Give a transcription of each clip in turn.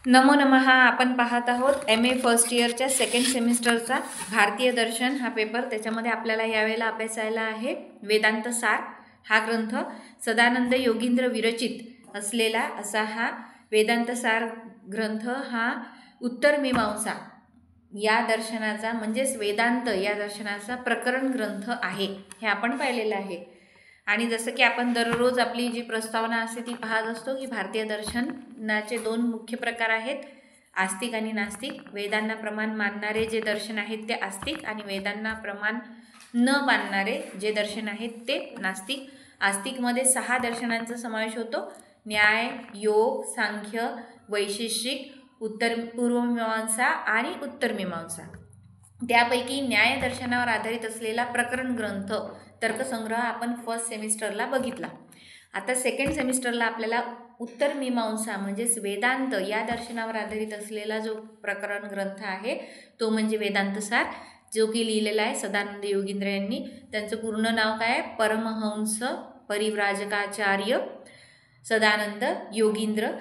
नमो नमः. आपण पाहत आहोत MA फर्स्ट इयरच्या सेकंड सेमिस्टरचा भारतीय दर्शन हा पेपर. त्याच्यामध्ये आपल्याला यावेळेला अभ्यासायला आहे वेदांत सार हा ग्रंथ. सदानंद योगींद्र विरचित असलेला असा हा वेदांत सार ग्रंथ हा उत्तर मीमांसा या दर्शनाचा म्हणजेच वेदांत या दर्शनाचा प्रकरण ग्रंथ आहे, हे आपण पाहिलेलं आहे. आणि जसं की आपण दररोज आपली जी प्रस्तावना असते ती पाहत असतो की भारतीय दर्शनाचे दोन मुख्य प्रकार आहेत, आस्तिक आणि नास्तिक. वेदांना प्रमाण मानणारे जे दर्शन आहेत ते आस्तिक आणि वेदांना प्रमाण न मानणारे जे दर्शन आहेत ते नास्तिक. आस्तिकमध्ये 6 दर्शनांचा समावेश होतो: न्याय, योग, सांख्य, वैशेषिक, पूर्वमीमांसा आणि उत्तरमीमांसा. त्यापैकी न्याय दर्शनावर आधारित असलेला प्रकरण ग्रंथ तर्कसंग्रह आपण फर्स्ट सेमिस्टरला बघितला. आता सेकंड सेमिस्टरला आपल्याला उत्तर मीमांसा म्हणजेच वेदांत या दर्शनावर आधारित असलेला जो प्रकरण ग्रंथ आहे तो म्हणजे वेदांत सार, जो की लिहिलेला आहे सदानंद योगींद्र यांनी. त्यांचं पूर्ण नाव काय आहे? परमहंस परिव्राजकाचार्य सदानंद योगींद्र.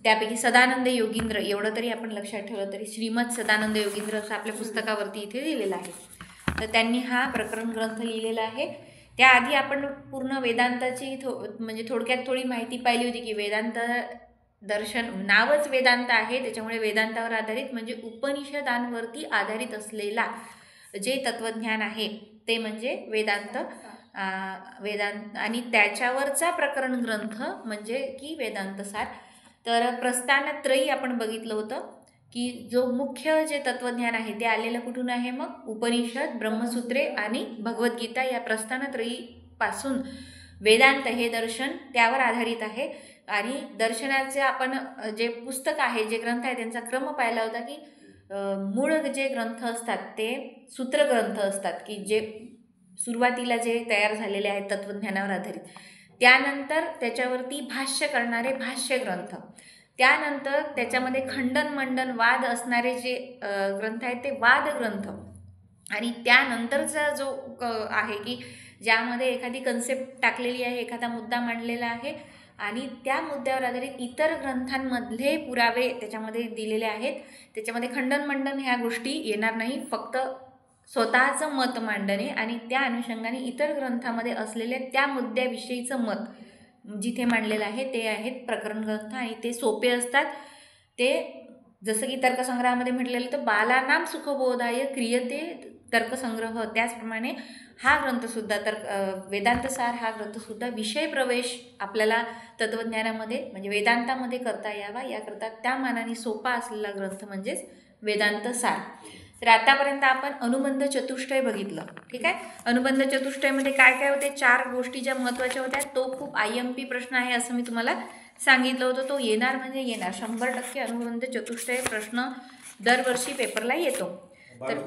त्यापैकी सदानंद योगींद्र एवढं तरी आपण लक्षात ठेवलं तरी श्रीमद सदानंद योगींद्र असं आपल्या पुस्तकावरती इथे लिहिलेलं आहे. तर त्यांनी हा प्रकरण ग्रंथ लिहिलेला आहे. त्याआधी आपण पूर्ण वेदांताची म्हणजे थोडक्यात थोडी माहिती पाहिली होती की वेदांत दर्शन नावच वेदांत आहे, त्याच्यामुळे वेदांतावर आधारित म्हणजे उपनिषदांवरती आधारित असलेला जे तत्वज्ञान आहे ते म्हणजे वेदांत. आणि त्याच्यावरचा प्रकरण ग्रंथ म्हणजे की वेदांत सार. तर प्रस्थानत्रयी आपण बघितलं होतं की जो मुख्य जे तत्वज्ञान आहे ते आलेलं कुठून आहे? मग उपनिषद, ब्रह्मसूत्रे आणि भगवद्गीता या प्रस्थानत्रयीपासून वेदांत हे दर्शन त्यावर आधारित आहे. आणि दर्शनाचे आपण जे पुस्तक आहे, जे ग्रंथ आहे त्यांचा क्रम पाहिला होता की मूळ जे ग्रंथ असतात ते सूत्रग्रंथ असतात की जे सुरुवातीला जे तयार झालेले आहेत तत्वज्ञानावर आधारित, त्यानंतर त्याच्यावरती भाष्य करणारे भाष्य ग्रंथ, त्यानंतर त्याच्यामध्ये खंडन मंडन वाद असणारे जे ग्रंथ आहेत ते वाद ग्रंथ, आणि त्यानंतरचा जो आहे की ज्यामध्ये एखादी कन्सेप्ट टाकलेली आहे, एखादा मुद्दा मांडलेला आहे आणि त्या मुद्द्यावर आधारित इतर ग्रंथांमधले पुरावे त्याच्यामध्ये दिलेले आहेत. त्याच्यामध्ये खंडन मंडन ह्या गोष्टी येणार नाही, फक्त स्वतःचं मत मांडणे आणि त्या अनुषंगाने इतर ग्रंथामध्ये असलेल्या त्या मुद्द्याविषयीचं मत जिथे मांडलेलं आहे ते आहेत प्रकरण ग्रंथ. आणि ते सोपे असतात. ते जसं की तर्कसंग्रहामध्ये म्हटलेलं तर बालानाम सुखबोधाय क्रियते तर्कसंग्रह, त्याचप्रमाणे हा ग्रंथसुद्धा वेदांत सार हा ग्रंथसुद्धा विषय प्रवेश आपल्याला तत्त्वज्ञानामध्ये म्हणजे वेदांतामध्ये करता यावा याकरता त्या मानाने सोपा असलेला ग्रंथ म्हणजेच वेदांत सार. तर आतापर्यंत आपण अनुबंध चतुष्टय बघितलं, ठीक आहे. अनुबंध चतुष्टयमध्ये काय काय होते? 4 गोष्टी ज्या महत्त्वाच्या होत्या. तो खूप IMP प्रश्न आहे असं मी तुम्हाला सांगितलं होतं. तो येणार म्हणजे येणार 100% अनुबंध चतुष्टय प्रश्न दरवर्षी पेपरला येतो. तर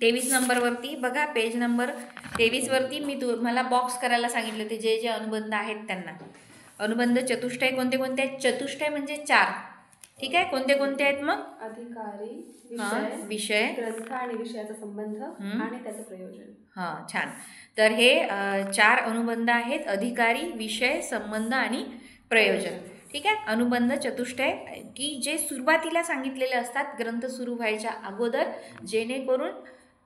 23 नंबरवरती बघा, पेज नंबर 23 वरती मी तुम्हाला बॉक्स करायला सांगितले होते जे जे अनुबंध आहेत त्यांना. अनुबंध चतुष्टय कोणते कोणते आहेत? चतुष्टय म्हणजे 4, ठीक आहे. कोणते कोणते आहेत मग? अधिकारी, विषय, ग्रंथ आणि विषयाचा संबंध आणि त्याचं प्रयोजन. हां, छान. तर हे 4 अनुबंध आहेत: अधिकारी, विषय, संबंध आणि प्रयोजन, ठीक आहे. अनुबंध चतुष्टय की जे सुरुवातीला सांगितलेले असतात ग्रंथ सुरू व्हायच्या अगोदर, जेणेकरून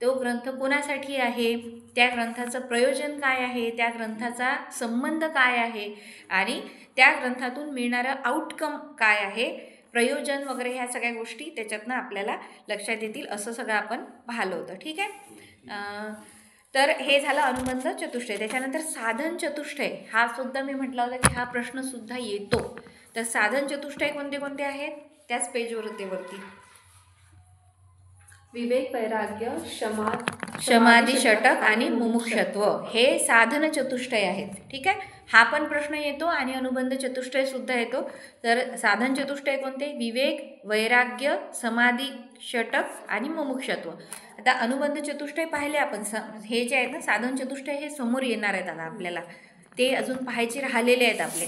तो ग्रंथ कोणासाठी आहे, त्या ग्रंथाचं प्रयोजन काय आहे, त्या ग्रंथाचा संबंध काय आहे आणि त्या ग्रंथातून मिळणारं आउटकम काय आहे, प्रयोजन वगैरे ह्या सगळ्या गोष्टी त्याच्यातनं आपल्याला लक्षात येतील असं सगळं आपण पाहिलं होतं, ठीक आहे. तर हे झालं अनुबंध चतुष्टय. त्याच्यानंतर साधन चतुष्टय हा सुद्धा मी म्हटलं होतं की हा प्रश्नसुद्धा येतो. तर साधन चतुष्टय कोणते कोणते आहेत? त्याच पेजवरती वरती विवेक, वैराग्य, समाधी, षटक आणि मुमुक्षत्व हे साधन चतुष्टय आहेत, ठीक आहे. हा पण प्रश्न येतो आणि अनुबंध चतुष्टय सुद्धा येतो. तर साधन चतुष्टय कोणते? विवेक, वैराग्य, समाधी, षटक आणि मुमुक्षत्व. आता अनुबंध चतुष्टय पाहिले आपण. हे जे आहेत ना साधन चतुष्टय हे समोर येणार आहेत आता आपल्याला, ते अजून पाहायचे राहिलेले आहेत आपले.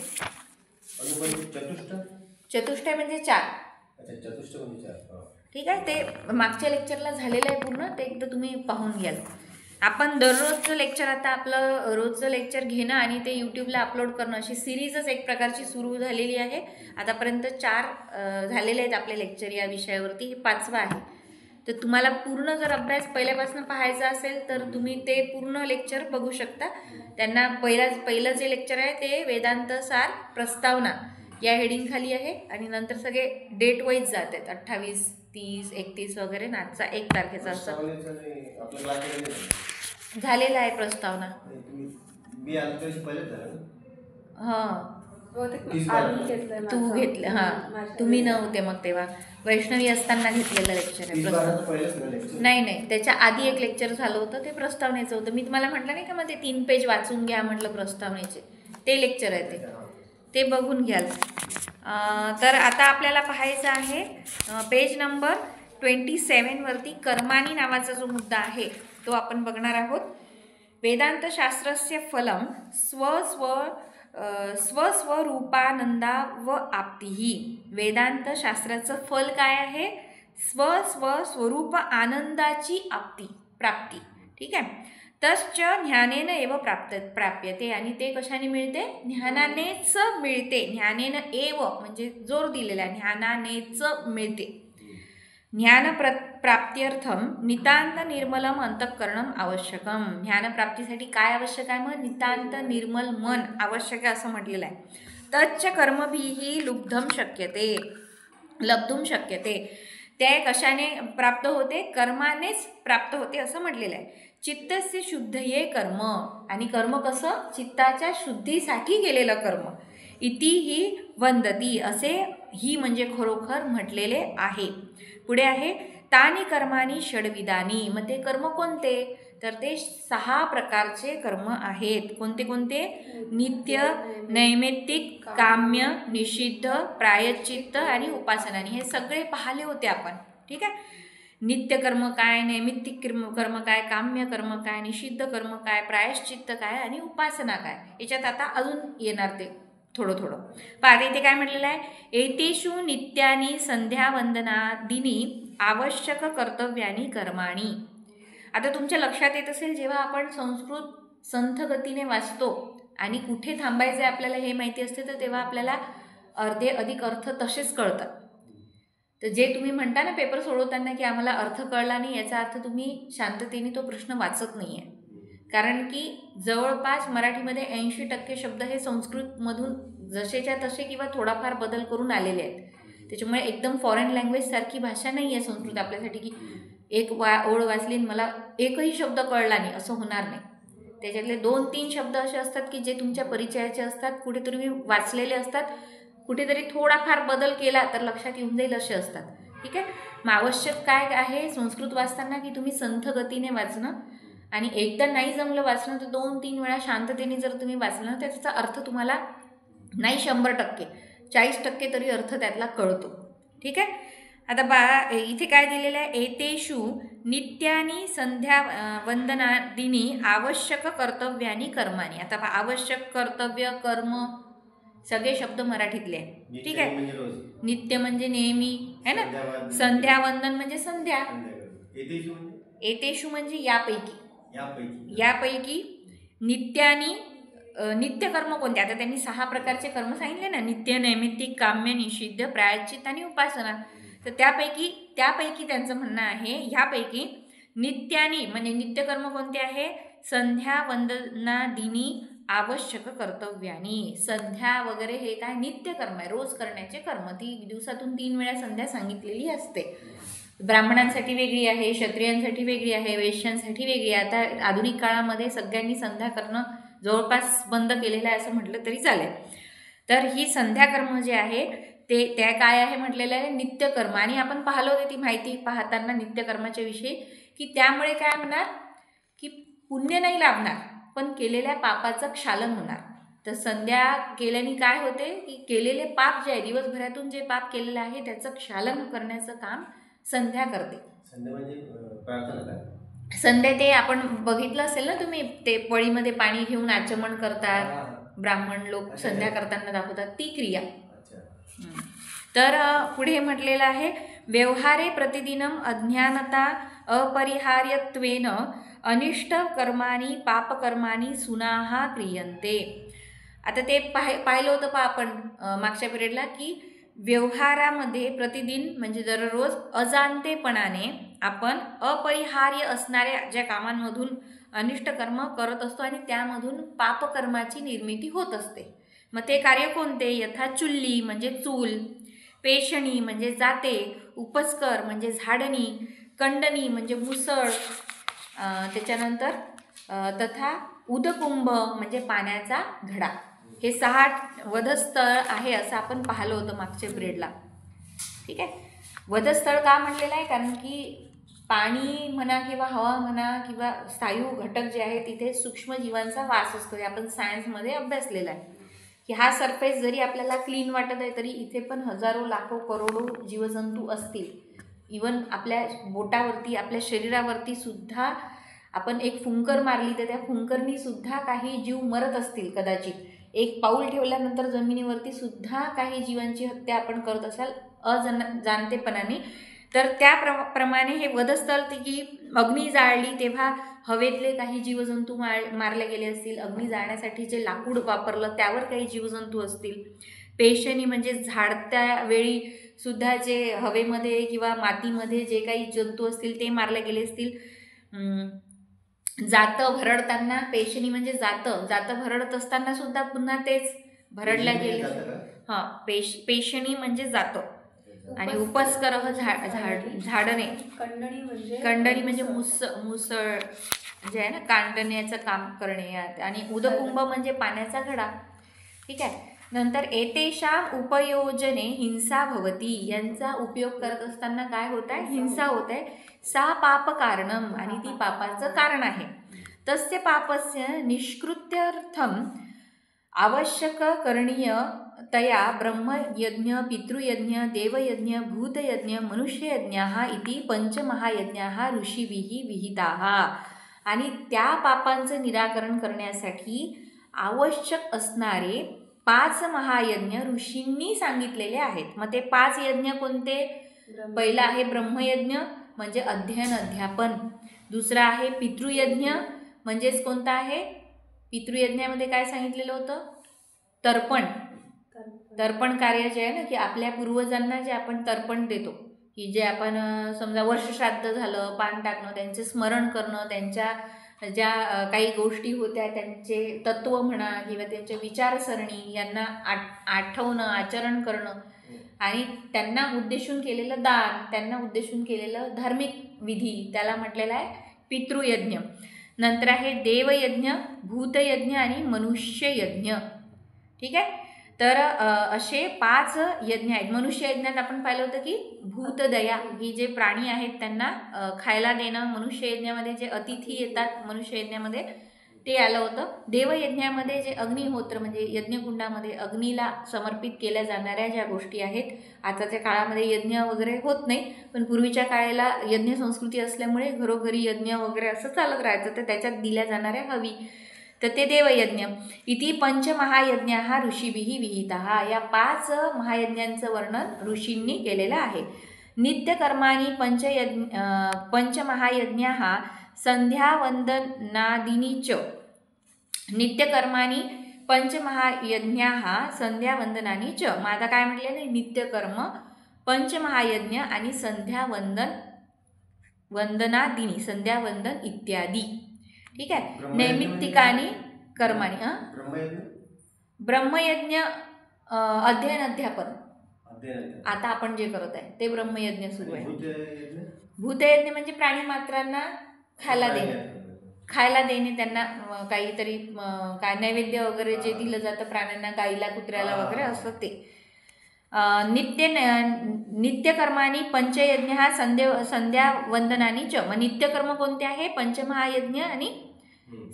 चतुष्टय म्हणजे 4, ठीक आहे. ते मागच्या लेक्चरला झालेलं आहे पूर्ण, ते एकदा तुम्ही पाहून घ्याल. आपण दररोजचं लेक्चर आता आपलं रोजचं लेक्चर घेणं आणि ते यूट्यूबला अपलोड करणं अशी सिरीजच एक प्रकारची सुरू झालेली आहे. आतापर्यंत 4 झालेले आहेत आपले लेक्चर या विषयावरती, हे 5वं आहे. तर तुम्हाला पूर्ण जर अभ्यास पहिल्यापासून पाहायचा असेल तर तुम्ही ते पूर्ण लेक्चर बघू शकता. त्यांना पहिलं जे लेक्चर आहे ते वेदांत सार प्रस्तावना या हेडिंगखाली आहे आणि नंतर सगळे डेट वाईज जात आहेत, 28, 30, 31 वगैरे. आजचा 1 तारखेचा असं झालेला आहे प्रस्तावना. हां, तू घेतलं. हां, तुम्ही नव्हते मग तेव्हा, वैष्णवी असताना घेतलेलं लेक्चर आहे प्रस्तावना. नाही, त्याच्या आधी एक लेक्चर झालं होतं, ते प्रस्तावनेचं होतं. मी तुम्हाला म्हटलं नाही का, मग ते 3 पेज वाचून घ्या म्हटलं प्रस्तावनेचे, ते लेक्चर आहे ते बघून घ्याल. तर आता आपल्याला पाहायचं आहे पेज नंबर 27 वरती कर्मानी नावाचा जो मुद्दा आहे तो आपण बघणार आहोत. वेदांत शास्त्रस्य फलम स्वस्वरूपानंदा व आप्ती. वेदांत शास्त्राचं फल काय आहे? स्वस्वरूप आनंदाची प्राप्ती. ठीक आहे. तश्च ज्ञानेन एव प्राप्यते. आणि ते कशाने मिळते? ज्ञानानेच मिळते. ज्ञानेन एव म्हणजे जोर दिलेला, ज्ञानानेच मिळते. ज्ञान प्राप्त्यर्थम नितांत निर्मलम अंतःकरणम आवश्यकम. ज्ञानप्राप्तीसाठी काय आवश्यक आहे? मग नितांत निर्मल मन आवश्यक आहे असं म्हटलेलं आहे. तच्च कर्मभिः लब्धुम शक्यते. ते कशाने प्राप्त होते? कर्मानेच प्राप्त होते असं म्हटलेलं आहे. चित्तस्य शुद्धये कर्म. आणि कर्म कसं? चित्ताच्या शुद्धीसाठी केलेलं कर्म. इति ही वंदती. असे ही म्हणजे खरोखर म्हटलेले आहे. पुढे आहे तानी कर्मानी षड्विधानी. मग ते कर्म कोणते? तर ते 6 प्रकारचे कर्म आहेत. कोणते? नित्य, नैमित्तिक, काम्य, निषिद्ध, प्रायश्चित्त आणि उपासनानी. हे सगळे पाहिले होते आपण. ठीक आहे. नित्य कर्म काय, नैमित्तिक कर्म काय, काम्य कर्म काय, निषिद्ध कर्म काय, प्रायश्चित्त काय आणि उपासना काय. याच्यात आता अजून येणार ते थोडं. पाहते इथे काय म्हटलेलं आहे? एतेषु नित्यानी संध्यावंदनादिनी आवश्यक कर्तव्यानी कर्माणी. आता तुमच्या लक्षात येत असेल, जेव्हा आपण संस्कृत संथ गतीने वाचतो आणि कुठे थांबायचे आपल्याला हे माहिती असते, तर तेव्हा आपल्याला अर्धे अधिक अर्थ तसेच कळतात. तर जे तुम्ही म्हणता ना पेपर सोडवताना की आम्हाला अर्थ कळला नाही, याचा अर्थ तुम्ही शांततेने तो प्रश्न वाचत नाही आहे. कारण की जवळपास मराठीमध्ये 80% शब्द हे संस्कृतमधून जसेच्या तसे किंवा थोडाफार बदल करून आलेले आहेत. त्याच्यामुळे एकदम फॉरेन लँग्वेजसारखी भाषा नाही आहे संस्कृत आपल्यासाठी की एक ओळ वाचली मला एकही शब्द कळला नाही असं होणार नाही. त्याच्यातले 2-3 शब्द असे असतात की जे तुमच्या परिचयाचे असतात, कुठेतरी तुम्ही वाचलेले असतात, कुठेतरी थोडाफार बदल केला तर लक्षात येऊन जाईल असे असतात. ठीक आहे. मग आवश्यक काय आहे संस्कृत वाचताना की तुम्ही संथ गतीने वाचणं, आणि एकदा नाही जमलं वाचणं तर 2-3 वेळा शांततेने जर तुम्ही वाचलं तर त्याचा अर्थ तुम्हाला नाही 100%, 40% तरी अर्थ त्यातला कळतो. ठीक आहे. आता इथे काय दिलेलं आहे? एतेषु नित्यानी संध्या वंदनादिनी आवश्यक कर्तव्यानी कर्मानी. आता आवश्यक, कर्तव्य, कर्म सगळे शब्द मराठीतले आहे. ठीक आहे. नित्य म्हणजे नेहमी आहे ना, संध्यावंदन म्हणजे संध्या, एतेषु म्हणजे यापैकी नित्यानी नित्य कर्म कोणते? आता त्यांनी 6 प्रकारचे कर्म सांगितले ना, नित्य, नैमित्तिक, काम्य, निषिद्ध, प्रायश्चित्त आणि उपासना. तर त्यापैकी त्यांचं म्हणणं आहे ह्यापैकी नित्यानी म्हणजे नित्यकर्म कोणते आहे? संध्या वंदनादिनी आवश्यक कर्तव्यानी. संध्या वगैरे हे काय नित्य कर्म आहे, रोज करण्याचे कर्म. ती दिवसातून 3 वेळा संध्या सांगितलेली असते. ब्राह्मणांसाठी वेगळी आहे, क्षत्रियांसाठी वेगळी आहे, वैश्यांसाठी वेगळी आहे. आता आधुनिक काळामध्ये सगळ्यांनी संध्या करणं जवळपास बंद केलेलं आहे असं म्हटलं तरी चालेल. तर ही संध्याकर्म जे आहे ते त्या काय आहे म्हटलेलं आहे? नित्यकर्म. आणि आपण पाहिलं होते ती माहिती पाहताना नित्यकर्माच्या विषयी की त्यामुळे काय होणार की पुण्य नाही लाभणार पण केलेल्या पापाचं क्षालन होणार. तर संध्या केल्याने काय होते की केलेले पाप जे आहे, दिवसभरातून जे पाप केलेलं आहे त्याचं क्षालन करण्याचं काम संध्या करते. संध्या ते आपण बघितलं असेल ना तुम्ही, ते पळीमध्ये पाणी घेऊन आचमन करतात, ब्राह्मण लोक संध्या करताना दाखवतात ती क्रिया. तर पुढे म्हटलेलं आहे व्यवहारे प्रतिदिनम अज्ञानता अपरिहार्यत्वेन अनिष्ट कर्माणी पापकर्माणी सुनाहा क्रियन्ते. आता ते पाहिलं होतं आपण मागच्या पिरियडला की व्यवहारामध्ये प्रतिदिन म्हणजे दररोज अजाणतेपणाने आपण अपरिहार्य असणाऱ्या ज्या कामांमधून अनिष्ट कर्म करत असतो आणि त्यामधून पापकर्माची निर्मिती होत असते. मग ते कार्य कोणते? यथा चुल्ली म्हणजे चूल, पेषणी म्हणजे जाते, उपस्कर म्हणजे झाडणी, कंडणी म्हणजे मुसळ, त्याच्यानंतर तथा उदकुंभ म्हणजे पाण्याचा घडा. हे 6 वधस्थळ आहे असं आपण पाहिलं होतं मागच्या पिरियडला. ठीक आहे. वधस्थळ का म्हणलेलं आहे? कारण की पाणी म्हणा किंवा हवा म्हणा किंवा स्थायू घटक जे आहे तिथे सूक्ष्म जीवांचा वास असतो. हे आपण सायन्समध्ये अभ्यासलेलं आहे की हा सरफेस जरी आपल्याला क्लीन वाटत आहे तरी इथे पण हजारो लाखो करोडो जीवजंतू असतील. इवन आपल्या बोटावरती आपल्या शरीरावरती सुद्धा आपण एक फुंकर मारली तर त्या फुंकरनी सुद्धा काही जीव मरत असतील कदाचित. एक पाऊल ठेवल्यानंतर जमिनीवरती सुद्धा काही जीवांची हत्या आपण करत असाल जाणतेपणाने. तर त्याप्रमाणे हे वधस्थळ की अग्नी जाळली तेव्हा हवेतले काही जीवजंतू मारले गेले असतील. अग्नी जाळण्यासाठी जे लाकूड वापरलं त्यावर काही जीवजंतू असतील. पेशणी म्हणजे झाडत्या वेळी सुद्धा जे हवेमध्ये किंवा मातीमध्ये जे काही जंतू असतील ते मारले गेले असतील. जातं भरडताना पेशणी म्हणजे जातं भरडत असताना सुद्धा पुन्हा तेच भरडल्या गेले. पेशणी म्हणजे जातं आणि उपस्कर झाडणे, कंडणी म्हणजे मुसळ जे आहे ना कांडण्याचं काम करणे, आणि उदकुंभ म्हणजे पाण्याचा घडा. ठीक आहे. नंतर एतेषां उपयोजने हिंसा भवती. यांचा उपयोग करत असताना काय होत आहे? हिंसा होत आहे. सा पाप कारणम आणि ती पापाचं कारण आहे. तस्य पापस्य निष्कृत्यर्थम आवश्यक करणीय तया ब्रह्मयज्ञ, पितृयज्ञ, देवयज्ञ, भूतयज्ञ, मनुष्ययज्ञ इति पंचमहायज्ञाः ऋषीभिः विहिताः. आणि त्या पापांचं निराकरण करण्यासाठी आवश्यक असणारे 5 महायज्ञ ऋषींनी सांगितलेले आहेत. मग ते 5 यज्ञ कोणते? पहिला आहे ब्रह्मयज्ञ म्हणजे अध्ययन अध्यापन. दुसरा आहे पितृयज्ञ म्हणजेच कोणता आहे? पितृयज्ञामध्ये काय सांगितलेलं होतं? तर्पण कार्य जे आहे ना की आपल्या पूर्वजांना जे आपण तर्पण देतो की जे आपण समजा वर्षश्राद्ध झालं, पान टाकणं, त्यांचे स्मरण करणं, त्यांच्या ज्या काही गोष्टी होत्या त्यांचे तत्व म्हणा किंवा त्यांच्या विचारसरणी यांना आठवणं, आचरण करणं आणि त्यांना उद्देशून केलेलं दान, त्यांना उद्देशून केलेलं धार्मिक विधी, त्याला म्हटलेलं आहे पितृयज्ञ. नंतर आहे देवयज्ञ, भूतयज्ञ आणि मनुष्ययज्ञ. ठीक आहे. तर असे 5 यज्ञ आहेत. मनुष्ययज्ञात आपण पाहिलं होतं की भूतदया ही जे प्राणी आहेत त्यांना खायला देणं. मनुष्ययज्ञामध्ये जे अतिथी येतात मनुष्ययज्ञामध्ये ते आलं होतं. देवयज्ञामध्ये जे अग्निहोत्र म्हणजे यज्ञकुंडामध्ये अग्नीला समर्पित केल्या जाणाऱ्या ज्या गोष्टी आहेत. आताच्या काळामध्ये यज्ञ वगैरे होत नाही, पण पूर्वीच्या काळाला यज्ञ संस्कृती असल्यामुळे घरोघरी यज्ञ वगैरे असं चालत राहायचं, तर त्याच्यात दिल्या जाणाऱ्या हवी, तर ते देवयज्ञ. इति पंचमहायज्ञाः ऋषीभिः विहिताः. या 5 महायज्ञांचं वर्णन ऋषींनी केलेलं आहे. नित्यकर्माणि पंचमहायज्ञाः संध्यावंदनादीनि च. नित्यकर्माणि पंचमहायज्ञाः संध्यावंदनानि च. मग आता काय म्हटलेलं? नित्यकर्म, पंचमहायज्ञ आणि वंदनादिनी, संध्यावंदन इत्यादी. ठीक आहे. नैमित्तिकानी कर्माणी. ब्रह्मयज्ञ अध्ययन अध्यापन आता आपण जे करत आहे ते ब्रह्मयज्ञ सुरू आहे. भूतयज्ञ म्हणजे प्राणी मात्रांना खायला देणे, त्यांना काहीतरी काय नैवेद्य वगैरे जे दिलं जातं प्राण्यांना, गाईला, कुत्र्याला वगैरे असं ते. नित्यकर्मानी पंचयज्ञ हा संध्यावंदनानी च. मग नित्यकर्म कोणते आहे? पंचमहायज्ञ आणि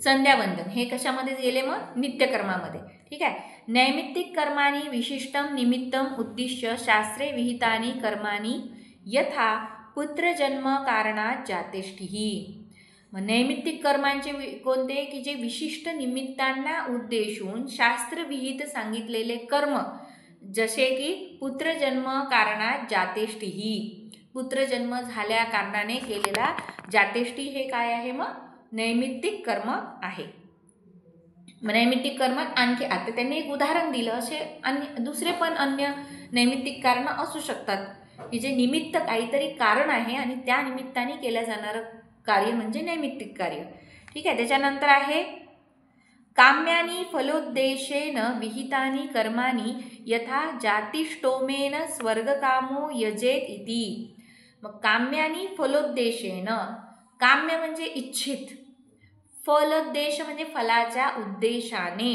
संध्यावंदन. हे कशामध्ये गेले? मग नित्यकर्मामध्ये. ठीक आहे. नैमित्तिक कर्माणी विशिष्टम निमित्तम उद्दिश्य शास्त्रे विहितानी कर्माणी यथा पुत्रजन्म कारणात जातेष्ठीही. मग नैमित्तिक कर्मांचे कोणते? की जे विशिष्ट निमित्तांना उद्देशून शास्त्रविहित सांगितलेले कर्म, जसे की पुत्रजन्म कारणात जातेष्ठीही. पुत्रजन्म झाल्या कारणाने केलेला जातेष्ठी हे काय आहे? मग नैमित्तिक कर्म आहे. नैमित्तिक कर्म आणखी आता त्यांनी एक उदाहरण दिलं, असे दुसरे पण अन्य नैमित्तिक कारण असू शकतात की जे निमित्त काहीतरी कारण आहे आणि त्या निमित्ताने केलं जाणारं कार्य म्हणजे नैमित्तिक कार्य. ठीक आहे. त्याच्यानंतर आहे काम्यानी फलोद्देशेन विहितानि कर्माणि यथा जातिष्टोमेन स्वर्गकामो यजेत इति. मग काम्यानी फलोद्देशेन, काम्य म्हणजे इच्छित, फलोद्देश म्हणजे फलाच्या उद्देशाने,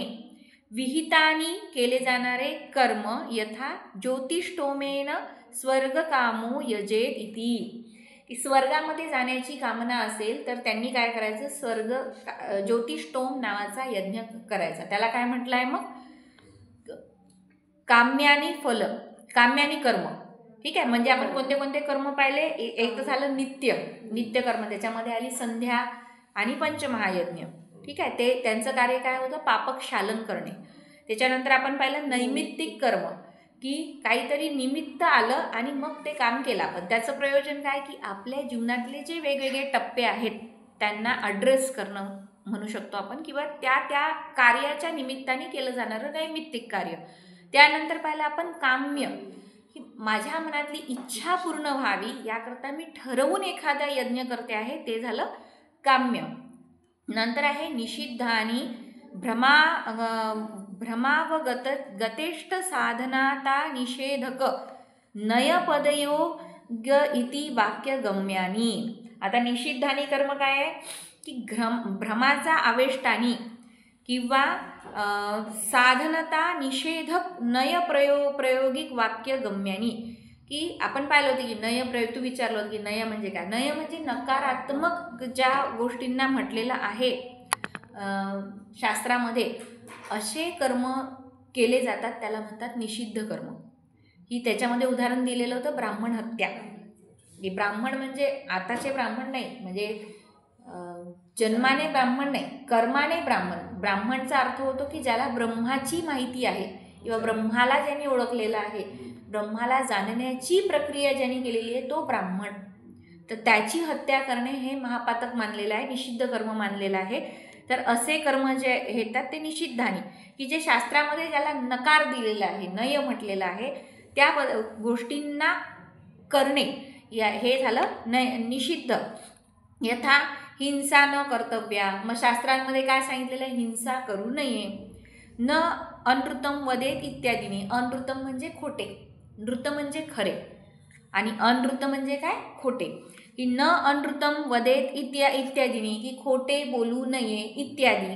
विहितानी केले जाणारे कर्म यथा ज्योतिष्टोमेन स्वर्गकामो यजेत इति. की स्वर्गामध्ये जाण्याची कामना असेल तर त्यांनी काय करायचं, ज्योतिष्टोम नावाचा यज्ञ करायचा. त्याला काय म्हटलं आहे मग, काम्यानी फल, काम्यानी कर्म. ठीक आहे. म्हणजे आपण कोणते कोणते कर्म पाहिले, एक तर झालं नित्य कर्म, त्याच्यामध्ये आली संध्या आणि पंचमहायज्ञ. ठीक आहे. ते त्यांचं कार्य काय होतं, पापक्षालन करणे. त्याच्यानंतर आपण पाहिलं नैमित्तिक कर्म, की काहीतरी निमित्त आलं आणि मग ते काम केलं आपण. त्याचं प्रयोजन काय, की आपल्या जीवनातले जे वेगवेगळे टप्पे आहेत त्यांना ॲड्रेस करणं म्हणू शकतो आपण, किंवा त्या त्या कार्याच्या निमित्ताने केलं जाणारं नैमित्तिक कार्य. त्यानंतर पाहिलं आपण काम्य, की माझ्या मनातली इच्छा पूर्ण व्हावी याकरता मी ठरवून एखादा यज्ञ करते आहे, ते झालं काम्य. नंतर आहे निषिद्धानी भ्रमावगत गतेष्ट साधनाता निषेधक नयपदयोग इति वाक्यगम्यानी. आता निषिद्धानी कर्म काय आहे, की भ्रमाचा आवेष्टानी किंवा साधनता निषेधक प्रयोगिक वाक्यगम्यानी. की आपण पाहिलं होतं की नय प्रयोग, तू विचारलं होतं की नय म्हणजे काय. नय म्हणजे नकारात्मक ज्या गोष्टींना म्हटलेलं आहे शास्त्रामध्ये, असे कर्म केले जातात त्याला म्हणतात निषिद्ध कर्म. ही त्याच्यामध्ये उदाहरण दिलेलं होतं ब्राह्मण हत्या. की ब्राह्मण म्हणजे आताचे ब्राह्मण नाही, म्हणजे जन्माने ब्राह्मण नाही, कर्माने ब्राह्मण. ब्राह्मणचा अर्थ होतो की ज्याला ब्रह्माची माहिती आहे किंवा ब्रह्माला ज्यांनी ओळखलेलं आहे, ब्रह्माला जाणण्याची प्रक्रिया ज्यांनी केलेली आहे तो ब्राह्मण. तर त्याची हत्या करणे हे महापातक मानलेलं आहे, निषिद्ध कर्म मानलेलं आहे. तर असे कर्म जे येतात ते निषिद्धानी, की जे शास्त्रामध्ये ज्याला नकार दिलेला आहे, नय म्हटलेलं आहे, त्या गोष्टींना करणे हे झालं निषिद्ध. यथा हिंसा न कर्तव्या. मग शास्त्रांमध्ये काय सांगितलेलं आहे, हिंसा करू नये. न अनृतम वदेत इत्यादीने. अनृतम म्हणजे खोटे, नृत म्हणजे खरे आणि अनृत म्हणजे काय, खोटे. की न अनृतम वदेत इत्यादीने, की खोटे बोलू नये इत्यादी.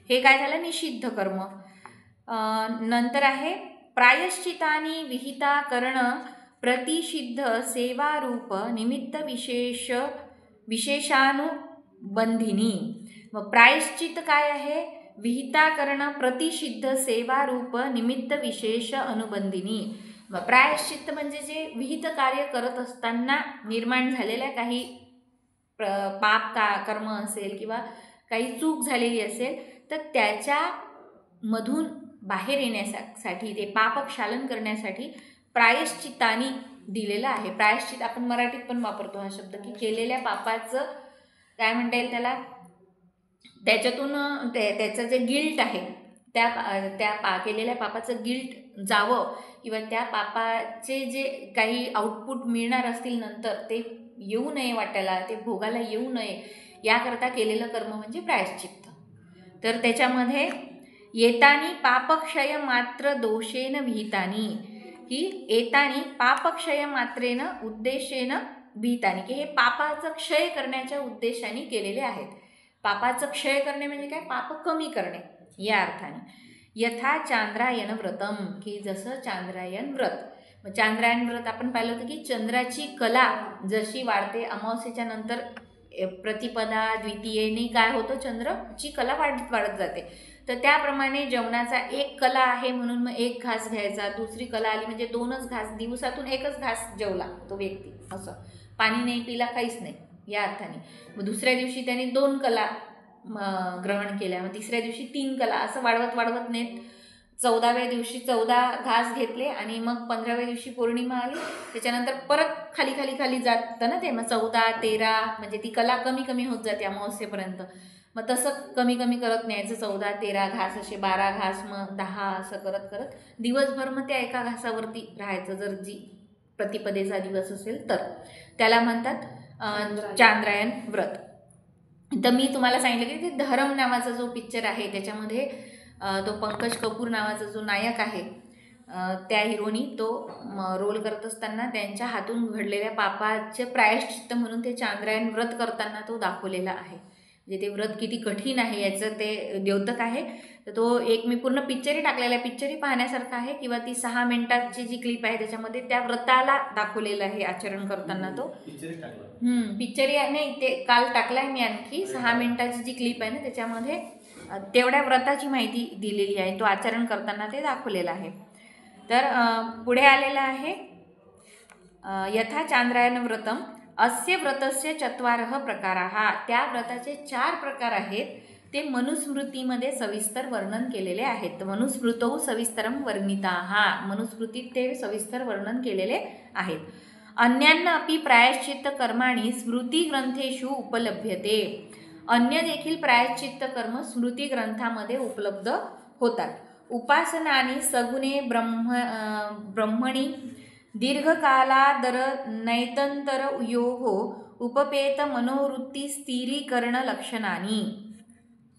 हे काय झालं, निषिद्ध कर्म. नंतर आहे प्रायश्चितानी विहिता करण प्रतिषिद्ध सेवारूप निमित्त विशेषानुबंधिनी. मग प्रायश्चित काय आहे, विहिता करण प्रतिषिद्ध सेवारूप निमित्त विशेष अनुबंधिनी. मग प्रायश्चित्त म्हणजे जे विहित कार्य करत असताना निर्माण झालेल्या काही पाप कर्म असेल किंवा काही चूक झालेली असेल तर त्याच्यामधून बाहेर येण्यासाठी, ते पापक्षालन करण्यासाठी प्रायश्चित्तानी दिलेलं आहे. प्रायश्चित आपण मराठीत पण वापरतो हा शब्द, की केलेल्या पापाचं काय म्हणता येईल त्याला, त्याच्यातून त्याचं जे गिल्ट आहे, त्या केलेल्या पापाचं गिल्ट जावं किंवा त्या पापाचे जे काही आउटपुट मिळणार असतील नंतर ते येऊ नये वाटायला, ते भोगाला येऊ नये याकरता केलेलं कर्म म्हणजे प्रायश्चित्त. तर त्याच्यामध्ये येतानी पापक्षय मात्र दोषेन विहितानी, की येतानी पापक्षय मात्रेन उद्देशेन विहितानी, की हे पापाचं क्षय करण्याच्या उद्देशाने केलेले आहेत. पापाचं क्षय करणे म्हणजे काय, पाप कमी करणे या अर्थाने. यथा चांद्रायण व्रतम, की जसं चांद्रायण व्रत. मग चांद्रायण व्रत आपण पाहिलं होतं की चंद्राची कला जशी वाढते, अमावस्येच्या नंतर प्रतिपदा द्वितीयेने काय होतं, चंद्राची कला वाढत जाते. तर त्याप्रमाणे जेवणाचा एक कला आहे म्हणून मग एक घास घ्यायचा, दुसरी कला आली म्हणजे 2च घास, दिवसातून 1च घास जेवला तो व्यक्ती, असं पाणी नाही पिला, काहीच नाही या अर्थाने. मग दुसऱ्या दिवशी त्याने 2 कला ग्रहण केल्या, मग तिसऱ्या दिवशी 3 कला, असं वाढवत नेत 14व्या दिवशी 14 घास घेतले आणि मग 15व्या दिवशी पौर्णिमा आली. त्याच्यानंतर परत खाली खाली खाली जातं ना ते, मग 14, 13 म्हणजे ती कला कमी कमी होत जाते अमावस्येपर्यंत. मग तसं कमी कमी करत न्यायचं, 14, 13 घास असे 12 घास, मग 10 असं करत करत दिवसभर मग त्या एका घासावरती राहायचं. जर जी प्रतिपदेचा दिवस असेल तर त्याला म्हणतात चांद्रायण व्रत. तर मी तुम्हाला सांगितलं की ते धरम नावाचा जो पिक्चर आहे त्याच्यामध्ये तो पंकज कपूर नावाचा जो नायक आहे त्या हिरोनी तो रोल करत असताना त्यांच्या हातून घडलेल्या पापाचे प्रायश्चित्त म्हणून ते चांद्रायण व्रत करताना तो दाखवलेला आहे. म्हणजे ते व्रत किती कठीण आहे याचं ते द्योतक आहे. तर तो एक मी पूर्ण पिक्चरही टाकलेला आहे, पिक्चरही पाहण्यासारखा आहे. किंवा ती 6 मिनिटाची जी क्लिप आहे त्याच्यामध्ये त्या व्रताला दाखवलेलं आहे आचरण करताना. तो पिक्चरही नाही, ते काल टाकलाय मी आणखी. 6 मिनिटाची जी क्लिप आहे ना त्याच्यामध्ये तेवढ्या व्रताची माहिती दिलेली आहे, तो आचरण करताना ते दाखवलेलं आहे. तर पुढे आलेलं आहे यथा चांद्रायण व्रतम अस्य व्रतस्य 4 प्रकाराः. त्या व्रताचे 4 प्रकार आहेत. ते मनुस्मृतीमध्ये सविस्तर वर्णन केलेले आहेत. मनुस्मृतौ सविस्तरम वर्णिताः. मनुस्मृतीत ते सविस्तर वर्णन केलेले आहेत. अन्यान्य अपि प्रायश्चित्त कर्माणि स्मृती ग्रंथेषु उपलभ्यते. अन्य देखील प्रायश्चित्त कर्म स्मृती ग्रंथामध्ये उपलब्ध होतात. उपासनानी सगुणे ब्रह्मणी दीर्घकालादर नैतंतरयोः उपपेत मनोवृत्ती स्थिरीकरण लक्षणानी.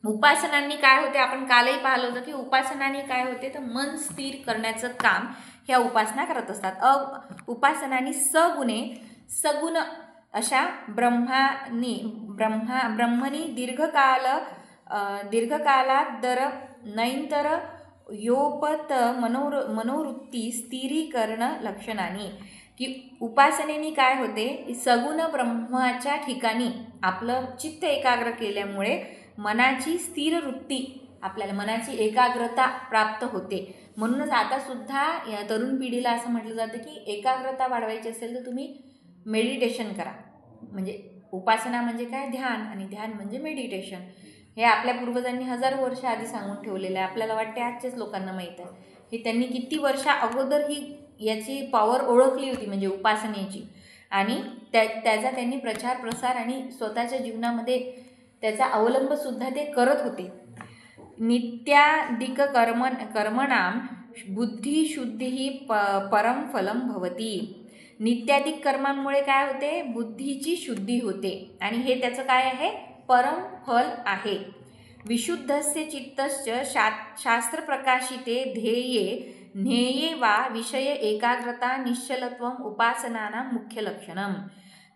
उपासनांनी काय होते, आपण कालही पाहिलं होतं की उपासनांनी काय होते तर मन स्थिर करण्याचं काम ह्या उपासना करत असतात. उपासनांनी सगुण अशा ब्रह्मणी दीर्घकालादर नैंतर योपत मनोवृत्ती स्थिरीकरण लक्षणानी. की उपासनेनी काय होते, सगुण ब्रह्माच्या ठिकाणी आपलं चित्त एकाग्र केल्यामुळे मनाची स्थिर वृत्ती, आपल्याला मनाची एकाग्रता प्राप्त होते. म्हणूनच आता सुद्धा या तरुण पिढीला असं म्हटलं जातं की एकाग्रता वाढवायची असेल तर तुम्ही मेडिटेशन करा. म्हणजे उपासना म्हणजे काय, ध्यान, आणि ध्यान म्हणजे मेडिटेशन. हे आपल्या पूर्वजांनी हजारो वर्ष आधी सांगून ठेवलेलं आहे. आपल्याला वाटते आजच्याच लोकांना माहीत आहे. हे त्यांनी किती वर्षा अगोदर ही याची पॉवर ओळखली होती म्हणजे उपासनेची. आणि त्याचा त्यांनी प्रचार प्रसार आणि स्वतःच्या जीवनामध्ये त्याचा अवलंबसुद्धा ते करत होते. नित्याधिक कर्मणाम बुद्धिशुद्धी परम फलम भवती. नित्याधिक कर्मांमुळे काय होते, बुद्धीची शुद्धी होते आणि हे त्याचं काय आहे, परम फल आहे. विशुद्धस्य चित्तस्य शास्त्र प्रकाशिते ध्येये ज्ञेये वा विषय एकाग्रता निश्चलत्वम उपासनाना मुख्य लक्षणम.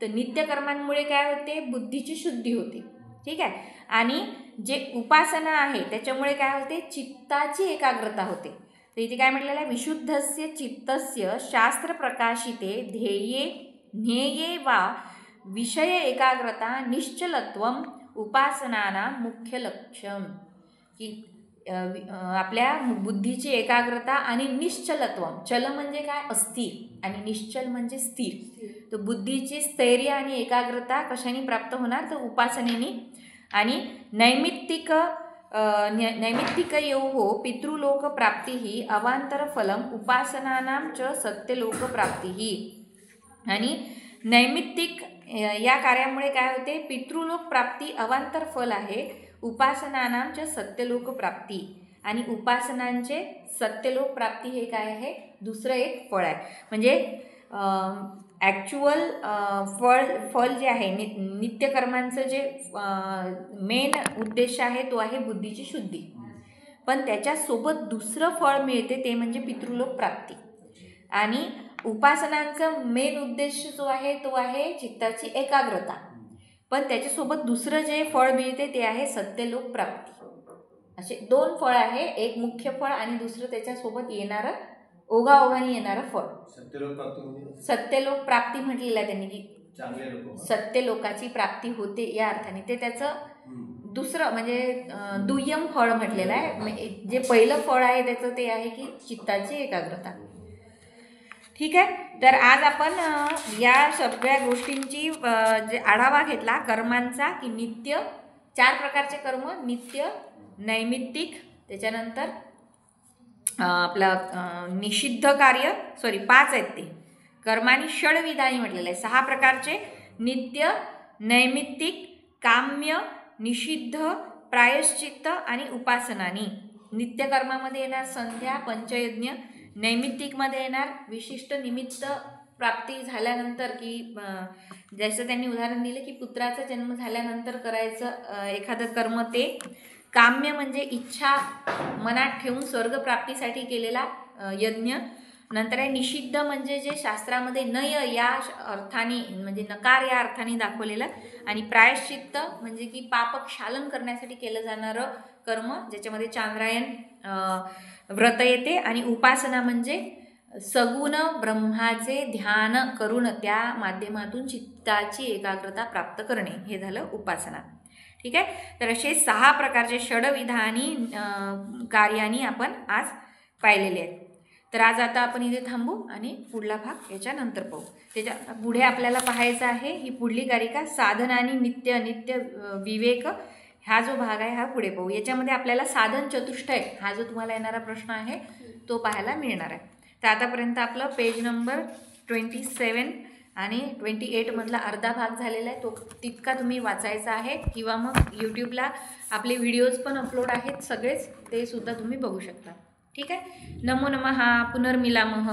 तर नित्यकर्मांमुळे काय होते, बुद्धीची शुद्धी होते. ठीक आहे. आणि जे उपासना आहे त्याच्यामुळे काय होते, चित्ताची एकाग्रता होते. तर इथे काय म्हटलेलं आहे, विशुद्धस्य चित्तस्य शास्त्र प्रकाशिते ध्येये ज्ञेये वा विषय एकाग्रता निश्चलत्वम उपासनाना मुख्य लक्ष्यम. की आपल्या बुद्धीची एकाग्रता आणि निश्चलत्वम. चल म्हणजे काय, अस्थिर, आणि निश्चल म्हणजे स्थिर. तर बुद्धीची स्थैर्य आणि एकाग्रता कशाने प्राप्त होणार, तर उपासनेने. आणि नैमित्तिकयोः पितृलोकप्राप्तिः अवांतरफलम उपासनानां च सत्यलोकप्राप्तिः. आणि नैमित्तिक या कार्यामुळे काय होते, पितृलोक प्राप्ती अवांतर फल आहे. उपासनानां च सत्यलोक प्राप्ती. आणि उपासनांचे सत्यलोक प्राप्ती हे काय आहे, दुसरं एक फळ आहे. म्हणजे ॲक्च्युअल फळ जे आहे, नित्यकर्मांचं जे मेन उद्देश आहे तो आहे बुद्धीची शुद्धी. पण त्याच्यासोबत दुसरं फळ मिळते ते म्हणजे पितृलोक प्राप्ती. आणि उपासनांचा मेन उद्देश जो आहे तो आहे चित्ताची एकाग्रता. पण त्याच्यासोबत दुसरं जे फळ मिळते ते आहे सत्यलोक प्राप्ती. असे 2 फळ आहे, एक मुख्य फळ आणि दुसरं त्याच्यासोबत येणारं ओघाओघाने येणारं फळ. सत्यलोक प्राप्ती म्हटलेलं आहे त्यांनी की सत्यलोकाची प्राप्ती होते या अर्थाने. ते त्याचं दुसरं म्हणजे दुय्यम फळ म्हटलेलं आहे. जे पहिलं फळ आहे त्याचं ते आहे की चित्ताची एकाग्रता. ठीक आहे. तर आज आपण या सगळ्या गोष्टींची जे आढावा घेतला कर्मांचा, की नित्य 4 प्रकारचे कर्म, नित्य, नैमित्तिक, त्याच्यानंतर निषिद्ध कार्य 5 आहेत ते कर्मानी षडविधानी म्हटलेलं आहे. 6 प्रकारचे नित्य, नैमित्तिक, काम्य, निषिद्ध, प्रायश्चित्त आणि उपासनानी. नित्य कर्मामध्ये येणार संध्या, पंचयज्ञ. नैमित्तिकमध्ये येणार विशिष्ट निमित्त प्राप्ती झाल्यानंतर, की जसं त्यांनी उदाहरण दिलं की पुत्राचा जन्म झाल्यानंतर करायचं एखादं कर्म ते. काम्य म्हणजे इच्छा मनात ठेवून स्वर्गप्राप्तीसाठी केलेला यज्ञ. नंतर आहे निषिद्ध म्हणजे जे शास्त्रामध्ये नय या अर्थाने म्हणजे नकार या अर्थाने दाखवलेलं. आणि प्रायश्चित्त म्हणजे की पापक्षालन करण्यासाठी केलं जाणारं कर्म, ज्याच्यामध्ये चांद्रायण व्रत येते. आणि उपासना म्हणजे सगुण ब्रह्माचे ध्यान करून त्या माध्यमातून चित्ताची एकाग्रता प्राप्त करणे, हे झालं उपासना. ठीक आहे. तर असे 6 प्रकारचे षडविधानी कार्यानी आपण आज पाहिलेले आहेत. तर आज आता आपण इथे थांबू आणि पुढला भाग याच्यानंतर पाहू. त्याच्या पुढे आपल्याला पाहायचं आहे ही पुढली कारिका साधन आणि नित्य नित्य विवेक, हा जो भाग आहे हा पुढे पाहू. याच्यामध्ये आपल्याला साधन चतुष्टय हा जो तुम्हाला येणारा प्रश्न आहे तो पाहायला मिळणार आहे. तर आतापर्यंत आपलं पेज नंबर 27 आणि 28 मधला अर्धा भाग झालेला आहे. तो तितका तुम्ही वाचायचा आहे, किंवा मग यूट्यूबला आपले व्हिडिओज पण अपलोड आहेत सगळेच, ते सुद्धा तुम्ही बघू शकता. ठीक आहे. नमो नमः. पुनर्मिलामः.